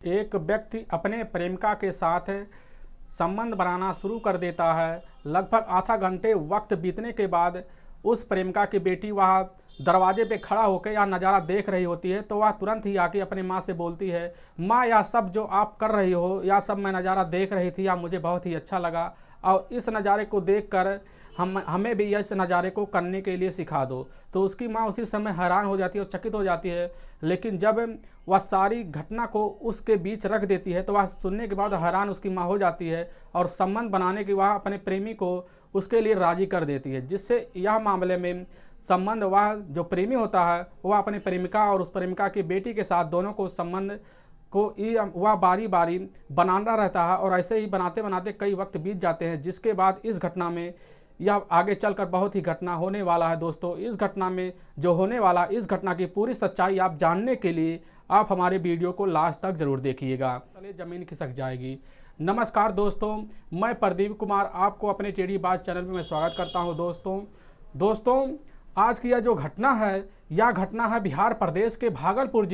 एक व्यक्ति अपने प्रेमिका के साथ संबंध बनाना शुरू कर देता है। लगभग आधा घंटे वक्त बीतने के बाद उस प्रेमिका की बेटी वह दरवाजे पे खड़ा होकर यह नज़ारा देख रही होती है, तो वह तुरंत ही आके अपनी माँ से बोलती है, माँ यह सब जो आप कर रही हो, यह सब मैं नज़ारा देख रही थी, यह मुझे बहुत ही अच्छा लगा और इस नज़ारे को देखकर हमें भी इस नज़ारे को करने के लिए सिखा दो। तो उसकी माँ उसी समय हैरान हो जाती है और चकित हो जाती है। लेकिन जब वह सारी घटना को उसके बीच रख देती है तो वह सुनने के बाद हैरान उसकी माँ हो जाती है और संबंध बनाने की वह अपने प्रेमी को उसके लिए राज़ी कर देती है, जिससे यह मामले में संबंध वह जो प्रेमी होता है वह अपनी प्रेमिका और उस प्रेमिका की बेटी के साथ दोनों को संबंध को वह बारी बारी बनाना रहता है और ऐसे ही बनाते बनाते कई वक्त बीत जाते हैं, जिसके बाद इस घटना में यह आगे चलकर बहुत ही घटना होने वाला है। दोस्तों, इस घटना में जो होने वाला, इस घटना की पूरी सच्चाई आप जानने के लिए आप हमारे वीडियो को लास्ट तक जरूर देखिएगा। चलिए ज़मीन खिसक जाएगी। नमस्कार दोस्तों, मैं प्रदीप कुमार आपको अपने टेढ़ी बात चैनल में मैं स्वागत करता हूं। दोस्तों आज की यह जो घटना है, यह घटना है बिहार प्रदेश के भागलपुर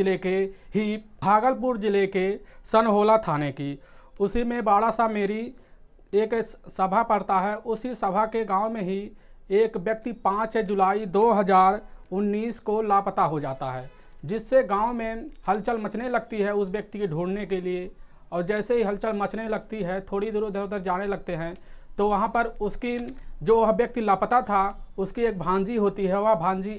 जिले के सनहोला थाने की। उसी में बड़ा सा मेरी एक सभा पड़ता है। उसी सभा के गांव में ही एक व्यक्ति 5 जुलाई 2019 को लापता हो जाता है, जिससे गांव में हलचल मचने लगती है उस व्यक्ति के ढूंढने के लिए। और जैसे ही हलचल मचने लगती है, थोड़ी दूर इधर उधर जाने लगते हैं, तो वहां पर उसकी जो वह व्यक्ति लापता था उसकी एक भांजी होती है। वह भांजी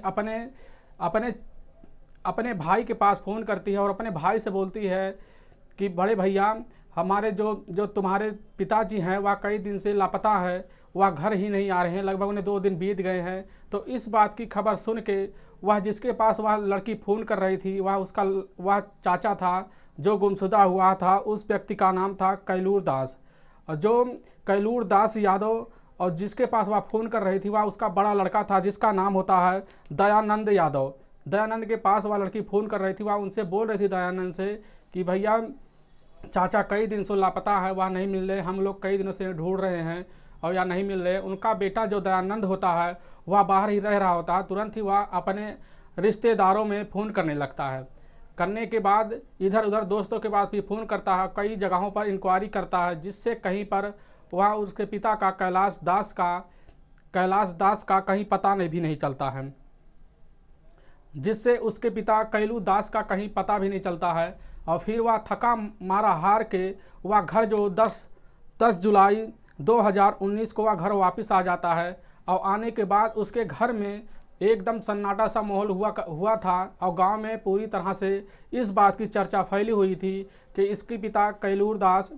अपने भाई के पास फ़ोन करती है और अपने भाई से बोलती है कि बड़े भैया, हमारे जो तुम्हारे पिताजी हैं वह कई दिन से लापता है, वह घर ही नहीं आ रहे हैं, लगभग उन्हें 2 दिन बीत गए हैं। तो इस बात की खबर सुन के वह जिसके पास वह लड़की फ़ोन कर रही थी, वह चाचा था जो गुमशुदा हुआ था। उस व्यक्ति का नाम था कैलूर दास, और जो कैलूर दास यादव और जिसके पास वह फ़ोन कर रही थी वह उसका बड़ा लड़का था, जिसका नाम होता है दयानंद यादव। दयानंद के पास वह लड़की फ़ोन कर रही थी, वह उनसे बोल रही थी दयानंद से कि भैया चाचा कई दिन से लापता है, वह नहीं मिल रहे, हम लोग कई दिनों से ढूंढ रहे हैं और या नहीं मिल रहे। उनका बेटा जो दयानंद होता है वह बाहर ही रह रहा होता है। तुरंत ही वह अपने रिश्तेदारों में फ़ोन करने लगता है। करने के बाद इधर उधर दोस्तों के पास भी फ़ोन करता है, कई जगहों पर इंक्वायरी करता है, जिससे कहीं पर वह उसके पिता का कैलाश दास का कहीं पता नहीं चलता है, जिससे उसके पिता कैलू दास का कहीं पता भी नहीं चलता है। और फिर वह थका मारा हार के वह घर जो 10 जुलाई 2019 को वह घर वापस आ जाता है। और आने के बाद उसके घर में एकदम सन्नाटा सा माहौल हुआ था और गांव में पूरी तरह से इस बात की चर्चा फैली हुई थी कि इसके पिता कैलूर दास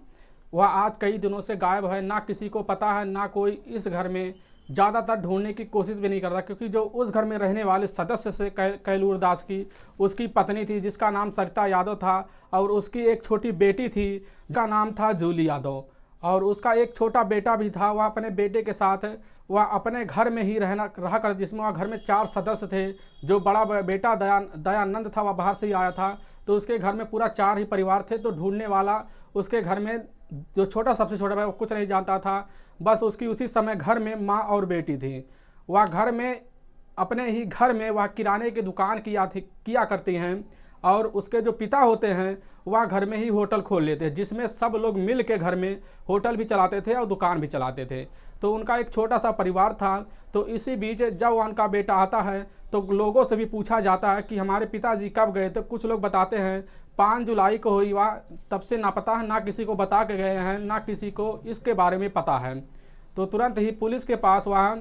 वह आज कई दिनों से गायब है, ना किसी को पता है, ना कोई इस घर में ज़्यादातर ढूंढने की कोशिश भी नहीं करता, क्योंकि जो उस घर में रहने वाले सदस्य से कैलूर दास की उसकी पत्नी थी, जिसका नाम सरिता यादव था, और उसकी एक छोटी बेटी थी जिसका नाम था जूली यादव, और उसका एक छोटा बेटा भी था। वह अपने बेटे के साथ वह अपने घर में ही रहा कर, जिसमें वह घर में 4 सदस्य थे। जो बड़ा बेटा दयानंद था वह बाहर से ही आया था, तो उसके घर में पूरा 4 ही परिवार थे। तो ढूंढने वाला उसके घर में जो सबसे छोटा भाई वो कुछ नहीं जानता था, बस उसकी उसी समय घर में माँ और बेटी थी। वह घर में अपने ही घर में वह किराने की दुकान किया करती हैं, और उसके जो पिता होते हैं वह घर में ही होटल खोल लेते हैं, जिसमें सब लोग मिल के घर में होटल भी चलाते थे और दुकान भी चलाते थे। तो उनका एक छोटा सा परिवार था। तो इसी बीच जब उनका बेटा आता है तो लोगों से भी पूछा जाता है कि हमारे पिताजी कब गए, तो कुछ लोग बताते हैं 5 जुलाई को हुई, वह तब से नापता है, ना किसी को बता के गए हैं, ना किसी को इसके बारे में पता है। तो तुरंत ही पुलिस के पास वह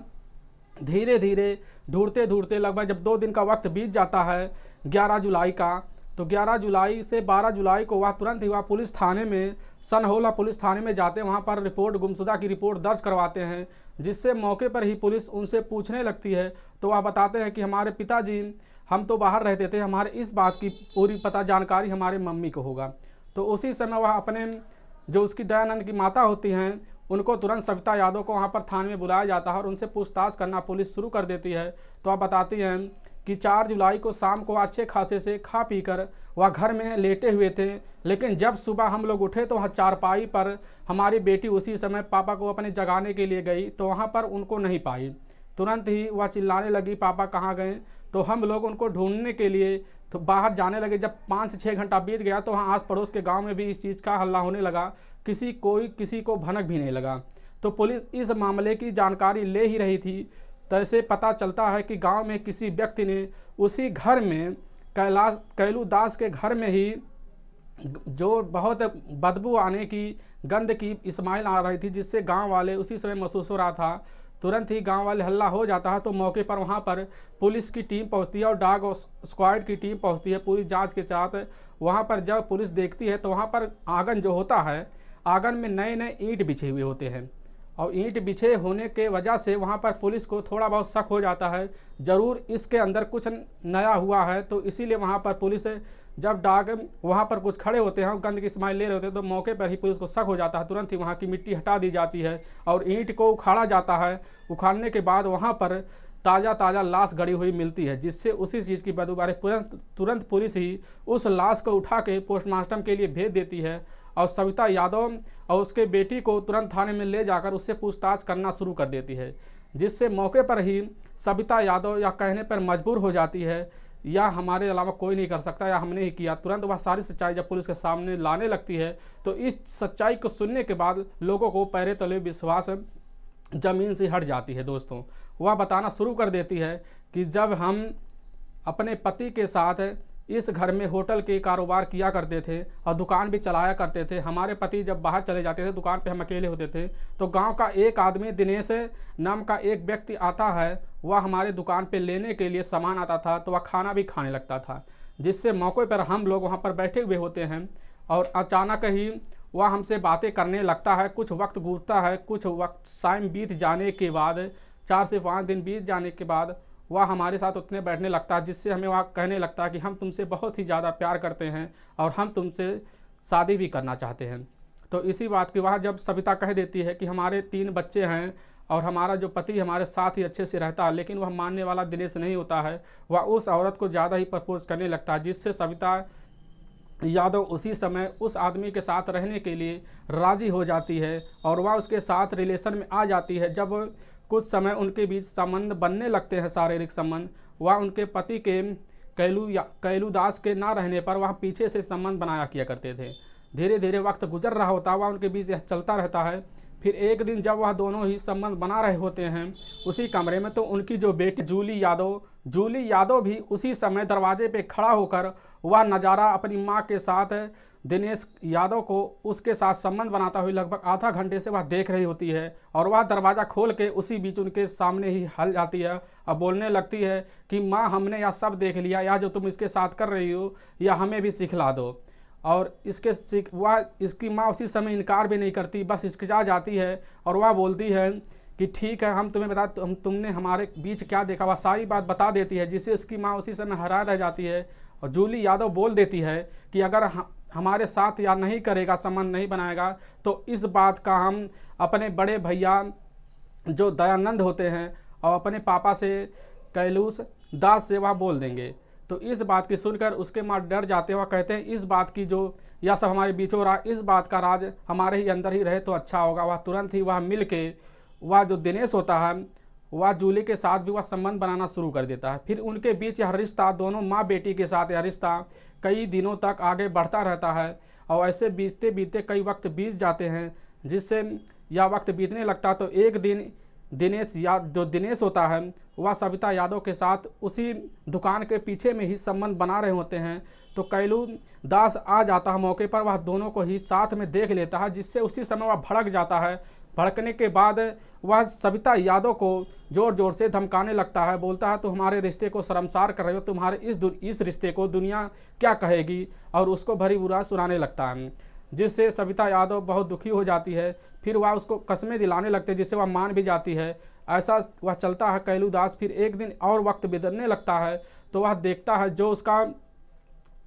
धीरे धीरे ढूंढते लगभग जब 2 दिन का वक्त बीत जाता है 11 जुलाई का, तो 11 जुलाई से 12 जुलाई को वह तुरंत ही वह पुलिस थाने में, सनहोला पुलिस थाने में जाते हैं। वहाँ पर गुमशुदा की रिपोर्ट दर्ज करवाते हैं, जिससे मौके पर ही पुलिस उनसे पूछने लगती है। तो वह बताते हैं कि हमारे पिताजी, हम तो बाहर रहते थे, हमारे इस बात की पूरी जानकारी हमारे मम्मी को होगा। तो उसी समय वह अपने जो उसकी दयानंद की माता होती हैं उनको तुरंत सविता यादव को वहाँ पर थाने में बुलाया जाता है और उनसे पूछताछ करना पुलिस शुरू कर देती है। तो आप बताती हैं कि 4 जुलाई को शाम को अच्छे खासे से खा पी कर वह घर में लेटे हुए थे, लेकिन जब सुबह हम लोग उठे तो वहाँ चारपाई पर हमारी बेटी उसी समय पापा को अपने जगाने के लिए गई, तो वहाँ पर उनको नहीं पाई। तुरंत ही वह चिल्लाने लगी, पापा कहाँ गए। तो हम लोग उनको ढूंढने के लिए तो बाहर जाने लगे। जब 5 से 6 घंटा बीत गया तो वहाँ आस पड़ोस के गांव में भी इस चीज़ का हल्ला होने लगा, किसी को भनक भी नहीं लगा। तो पुलिस इस मामले की जानकारी ले ही रही थी, तैसे पता चलता है कि गांव में किसी व्यक्ति ने उसी घर में कैलू दास के घर में ही जो बहुत बदबू आने की, गंध की स्माइल आ रही थी, जिससे गांव वाले उसी समय महसूस हो रहा था। तुरंत ही गांव वाले हल्ला हो जाता है तो मौके पर वहां पर पुलिस की टीम पहुंचती है और डॉग स्क्वाड की टीम पहुंचती है पूरी जांच के साथ। वहां पर जब पुलिस देखती है तो वहां पर आंगन जो होता है, आंगन में नए नए ईंट बिछे हुए होते हैं और ईंट बिछे होने के वजह से वहां पर पुलिस को थोड़ा बहुत शक हो जाता है, ज़रूर इसके अंदर कुछ नया हुआ है। तो इसीलिए वहां पर पुलिस, जब डॉग वहां पर कुछ खड़े होते हैं और गंद की स्माइल ले रहे होते हैं तो मौके पर ही पुलिस को शक हो जाता है। तुरंत ही वहां की मिट्टी हटा दी जाती है और ईंट को उखाड़ा जाता है। उखाड़ने के बाद वहां पर ताज़ा लाश गड़ी हुई मिलती है, जिससे उसी चीज़ की बदबू आ रही। तुरंत पुलिस ही उस लाश को उठा के पोस्टमार्टम के लिए भेज देती है और सविता यादव और उसके बेटी को तुरंत थाने में ले जाकर उससे पूछताछ करना शुरू कर देती है, जिससे मौके पर ही सविता यादव या कहने पर मजबूर हो जाती है या हमारे अलावा कोई नहीं कर सकता या हमने ही किया। तुरंत वह सारी सच्चाई जब पुलिस के सामने लाने लगती है तो इस सच्चाई को सुनने के बाद लोगों को पैरे तले विश्वास ज़मीन से हट जाती है। दोस्तों, वह बताना शुरू कर देती है कि जब हम अपने पति के साथ इस घर में होटल के कारोबार किया करते थे और दुकान भी चलाया करते थे, हमारे पति जब बाहर चले जाते थे, दुकान पे हम अकेले होते थे, तो गांव का एक आदमी दिनेश नाम का एक व्यक्ति आता है, वह हमारे दुकान पे लेने के लिए सामान आता था, तो वह खाना भी खाने लगता था, जिससे मौके पर हम लोग वहाँ पर बैठे हुए होते हैं और अचानक ही वह हमसे बातें करने लगता है। कुछ वक्त गुजरता है, कुछ वक्त टाइम बीत जाने के बाद 4 से 5 दिन बीत जाने के बाद वह हमारे साथ उठने बैठने लगता है, जिससे हमें वह कहने लगता है कि हम तुमसे बहुत ही ज़्यादा प्यार करते हैं और हम तुमसे शादी भी करना चाहते हैं। तो इसी बात की वह जब सविता कह देती है कि हमारे 3 बच्चे हैं और हमारा जो पति हमारे साथ ही अच्छे से रहता है, लेकिन वह मानने वाला दिनेश नहीं होता है, वह उस औरत को ज़्यादा ही प्रपोज करने लगता है, जिससे सविता यादव उसी समय उस आदमी के साथ रहने के लिए राज़ी हो जाती है और वह उसके साथ रिलेशन में आ जाती है। जब कुछ समय उनके बीच संबंध बनने लगते हैं, शारीरिक संबंध, वह उनके पति के कैलू दास के ना रहने पर वह पीछे से संबंध बनाया किया करते थे। धीरे धीरे वक्त गुजर रहा होता है, वह उनके बीच यह चलता रहता है। फिर एक दिन जब वह दोनों ही संबंध बना रहे होते हैं उसी कमरे में, तो उनकी जो बेटी जूली यादव भी उसी समय दरवाजे पे खड़ा होकर वह नज़ारा अपनी माँ के साथ दिनेश यादव को उसके साथ संबंध बनाता हुआ लगभग आधा घंटे से वह देख रही होती है और वह दरवाज़ा खोल के उसी बीच उनके सामने ही हल जाती है और बोलने लगती है कि माँ, हमने यह सब देख लिया, यह जो तुम इसके साथ कर रही हो यह हमें भी सिखला दो। और इसकी माँ उसी समय इनकार भी नहीं करती, बस हिचकिचा जाती है और वह बोलती है कि ठीक है, हम तुम्हें तुमने हमारे बीच क्या देखा, वह सारी बात बता देती है, जिससे उसकी माँ उसी समय हैरान रह जाती है। और जूली यादव बोल देती है कि अगर हमारे साथ या नहीं करेगा, संबंध नहीं बनाएगा, तो इस बात का हम अपने बड़े भैया जो दयानंद होते हैं और अपने पापा से कैलूस दास से वह बोल देंगे। तो इस बात की सुनकर उसके माँ डर जाते हैं, वह कहते हैं इस बात की जो यह सब हमारे बीच हो रहा, इस बात का राज हमारे ही अंदर ही रहे तो अच्छा होगा। वह तुरंत ही वह मिल के वह जो दिनेश होता है वह जूली के साथ भी वह संबंध बनाना शुरू कर देता है। फिर उनके बीच यह रिश्ता, दोनों माँ बेटी के साथ यह रिश्ता कई दिनों तक आगे बढ़ता रहता है और ऐसे बीतते बीतते कई वक्त बीत जाते हैं, जिससे यह वक्त बीतने लगता। तो एक दिन दिनेश होता है वह सविता यादव के साथ उसी दुकान के पीछे में ही संबंध बना रहे होते हैं, तो कैलू दास आ जाता है मौके पर, वह दोनों को ही साथ में देख लेता है, जिससे उसी समय वह भड़क जाता है। भड़कने के बाद वह सविता यादव को जोर जोर से धमकाने लगता है, बोलता है तो हमारे रिश्ते को शर्मसार कर रहे हो, तुम्हारे इस रिश्ते को दुनिया क्या कहेगी, और उसको भरी बुरा सुनाने लगता है, जिससे सविता यादव बहुत दुखी हो जाती है। फिर वह उसको कस्में दिलाने लगते हैं, जिससे वह मान भी जाती है। ऐसा वह चलता है कैलू दास। फिर एक दिन और वक्त बिगड़ने लगता है, तो वह देखता है जो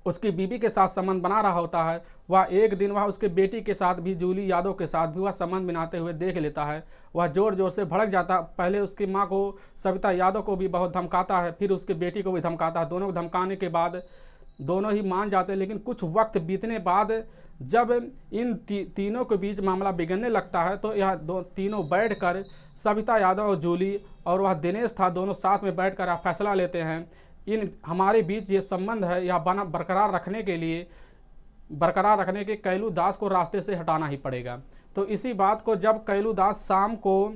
उसकी बीबी के साथ संबंध बना रहा होता है, वह एक दिन वह उसके बेटी के साथ भी, जूली यादव के साथ भी वह संबंध बनाते हुए देख लेता है। वह जोर जोर से भड़क जाता है, पहले उसकी माँ को, सविता यादव को भी बहुत धमकाता है, फिर उसकी बेटी को भी धमकाता है। दोनों को धमकाने के बाद दोनों ही मान जाते हैं, लेकिन कुछ वक्त बीतने बाद जब इन तीनों के बीच मामला बिगड़ने लगता है, तो यह तीनों बैठकर सविता यादव और जूली और वह दिनेश था, दोनों साथ में बैठकर फैसला लेते हैं इन हमारे बीच ये संबंध है यह बरकरार रखने के कैलू दास को रास्ते से हटाना ही पड़ेगा। तो इसी बात को जब कैलू दास शाम को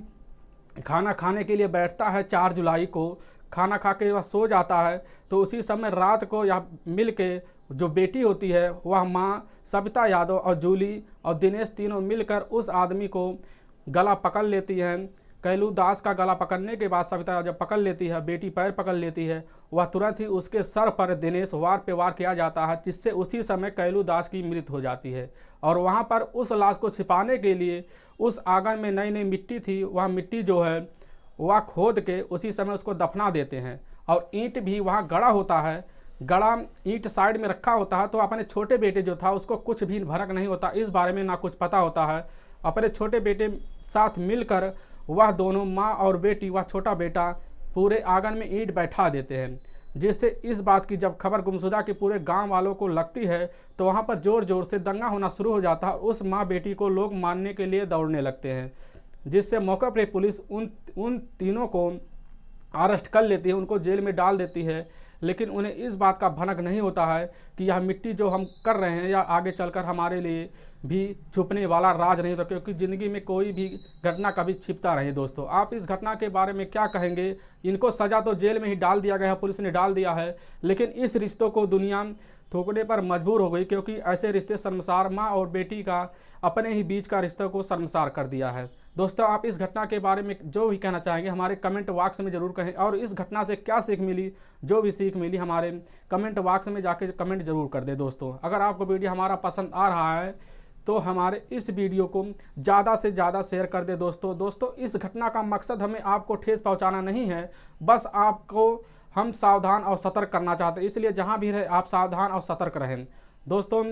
खाना खाने के लिए बैठता है, 4 जुलाई को खाना खा के वह सो जाता है, तो उसी समय रात को यह मिल के जो बेटी होती है वह माँ सविता यादव और जूली और दिनेश तीनों मिलकर उस आदमी को गला पकड़ लेती हैं। कैलू दास का गला पकड़ने के बाद सविता जब पकड़ लेती है, बेटी पैर पकड़ लेती है, वह तुरंत ही उसके सर पर दिनेश वार पे वार किया जाता है, जिससे उसी समय कैलू दास की मृत्यु हो जाती है। और वहाँ पर उस लाश को छिपाने के लिए उस आंगन में नई नई मिट्टी थी, वह मिट्टी जो है वह खोद के उसी समय उसको दफना देते हैं। और ईंट भी वहाँ गड़ा होता है, गड़ा ईंट साइड में रखा होता है। तो अपने छोटे बेटे जो था उसको कुछ भी भनक नहीं होता, इस बारे में ना कुछ पता होता है। अपने छोटे बेटे साथ मिलकर वह दोनों माँ और बेटी, वह छोटा बेटा पूरे आंगन में ईंट बैठा देते हैं, जिससे इस बात की जब खबर गुमशुदा के पूरे गांव वालों को लगती है तो वहां पर जोर जोर से दंगा होना शुरू हो जाता है। उस माँ बेटी को लोग मारने के लिए दौड़ने लगते हैं, जिससे मौके पर पुलिस उन तीनों को अरेस्ट कर लेती है, उनको जेल में डाल देती है। लेकिन उन्हें इस बात का भनक नहीं होता है कि यह मिट्टी जो हम कर रहे हैं या आगे चलकर हमारे लिए भी छुपने वाला राज नहीं होता, क्योंकि ज़िंदगी में कोई भी घटना कभी छिपता रहे। दोस्तों, आप इस घटना के बारे में क्या कहेंगे? इनको सज़ा तो जेल में ही डाल दिया गया है, पुलिस ने डाल दिया है, लेकिन इस रिश्तों को दुनिया थोपने पर मजबूर हो गई, क्योंकि ऐसे रिश्ते शर्मसार, माँ और बेटी का अपने ही बीच का रिश्तों को शर्मसार कर दिया है। दोस्तों, आप इस घटना के बारे में जो भी कहना चाहेंगे हमारे कमेंट बॉक्स में ज़रूर कहें, और इस घटना से क्या सीख मिली, जो भी सीख मिली हमारे कमेंट बॉक्स में जाके कमेंट जरूर कर दें। दोस्तों, अगर आपको वीडियो हमारा पसंद आ रहा है तो हमारे इस वीडियो को ज़्यादा से ज़्यादा शेयर कर दें। दोस्तों, इस घटना का मकसद हमें आपको ठेस पहुंचाना नहीं है, बस आपको हम सावधान और सतर्क करना चाहते हैं, इसलिए जहां भी रहे आप सावधान और सतर्क रहें। दोस्तों,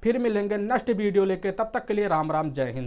फिर मिलेंगे नेक्स्ट वीडियो लेके, तब तक के लिए राम राम, जय हिंद।